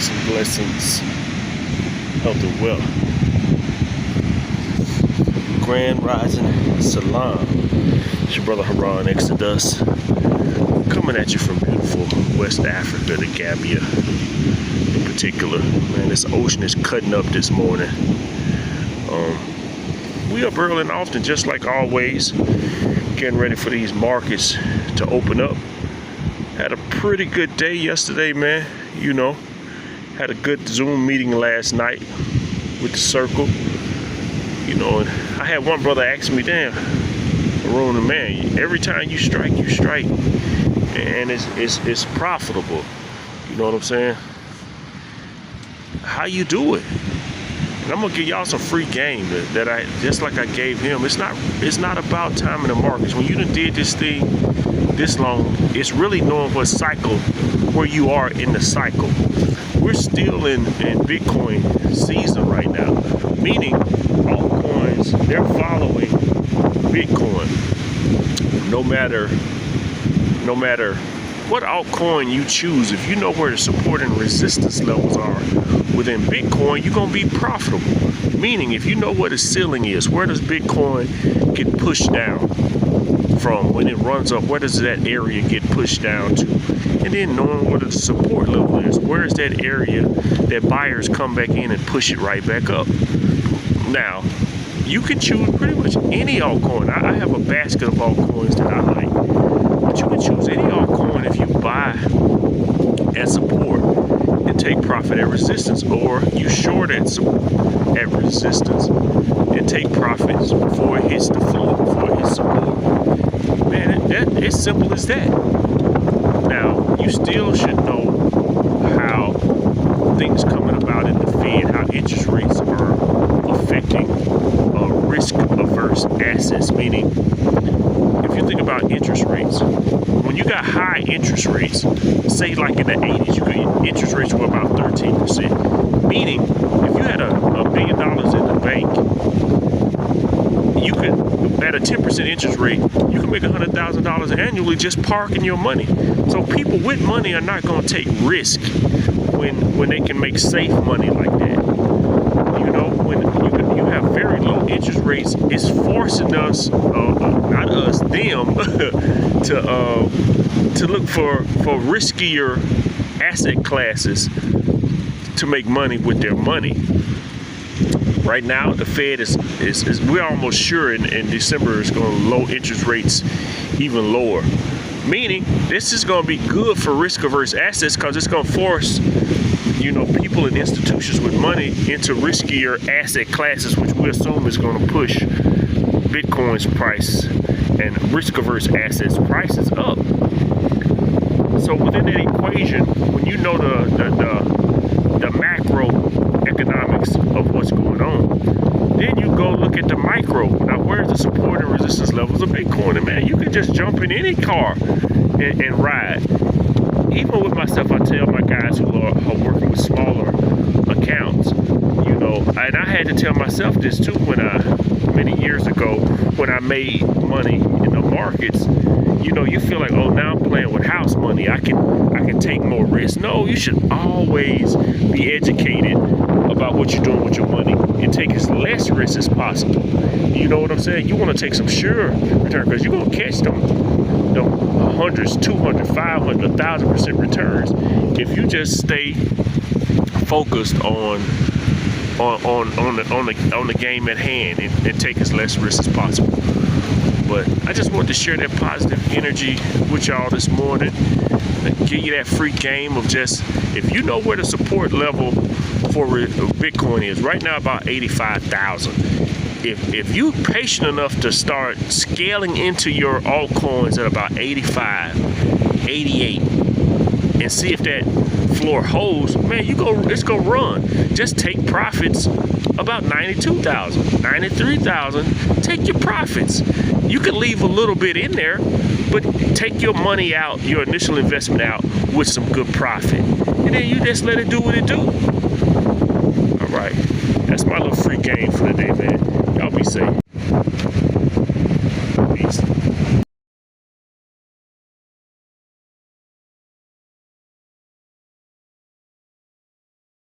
Peace and blessings, health and wealth. Grand Rising Salam. It's your brother Haran Exodus, coming at you from beautiful West Africa, the Gambia in particular. Man, this ocean is cutting up this morning. We up early and often, just like always, getting ready for these markets to open up. Had a pretty good day yesterday, man. You know, had a good Zoom meeting last night with the circle. You know, and I had one brother ask me, damn, Arun, man, every time you strike, and it's profitable. You know what I'm saying? How you do it? And I'm gonna give y'all some free game that I just like I gave him. It's not about timing the markets. When you done did this thing this long, it's really knowing what cycle, where you are in the cycle. We're still in Bitcoin season right now, meaning altcoins, they're following Bitcoin. No matter what altcoin you choose, if you know where the support and resistance levels are within Bitcoin, you're gonna be profitable. Meaning, if you know where the ceiling is, where does Bitcoin get pushed down from when it runs up, where does that area get pushed down to? And then knowing what the support level is, where is that area that buyers come back in and push it right back up. Now, you can choose pretty much any altcoin. I have a basket of altcoins that I like, but you can choose any altcoin if you buy at support and take profit at resistance, or you short at resistance and take profits before it hits the floor, before it hits support. Man, it's simple as that. Now, you still should know how things coming about in the Fed, how interest rates are affecting risk-averse assets. Meaning, if you think about interest rates, when you got high interest rates, say like in the 80s, interest rates were about 13%. Meaning, if you had $1 billion in the bank, you could, at a 10% interest rate, you can make $100,000 annually just parking your money. So people with money are not going to take risk when they can make safe money like that. You know, when you have very low interest rates, it's forcing us, not us, them, to look for riskier asset classes to make money with their money. Right now, the Fed is we're almost sure in December is going to low interest rates even lower. Meaning, this is going to be good for risk-averse assets because it's going to force, you know, people and institutions with money into riskier asset classes, which we assume is going to push Bitcoin's price and risk-averse assets prices up. So within that equation, when you know the macroeconomics of what's going on, then you go look at the micro. Now, where's the support and resistance levels of Bitcoin? And man, you can just jump in any car and ride. Even with myself, I tell my guys who are working with smaller accounts, you know, and I had to tell myself this too many years ago when I made money in the markets. You know, you feel like, oh, now I'm playing with house money. I can take more risks. No, you should always be educated about what you're doing with your money and take as less risk as possible. You know what I'm saying? You want to take some sure return because you're going to catch them hundreds, 200, 500, 1,000% returns if you just stay focused on the game at hand and take as less risk as possible. But I just wanted to share that positive energy with y'all this morning and give you that free game of just, if you know where the support level for Bitcoin is, right now about 85,000. If you're patient enough to start scaling into your altcoins at about 85, 88, and see if that floor holds, man, it's gonna run. Just take profits about 92,000, 93,000. Take your profits. You can leave a little bit in there, but take your money out, your initial investment out with some good profit, and then you just let it do what it do. All right, that's my little free game for the day, man. Y'all be safe.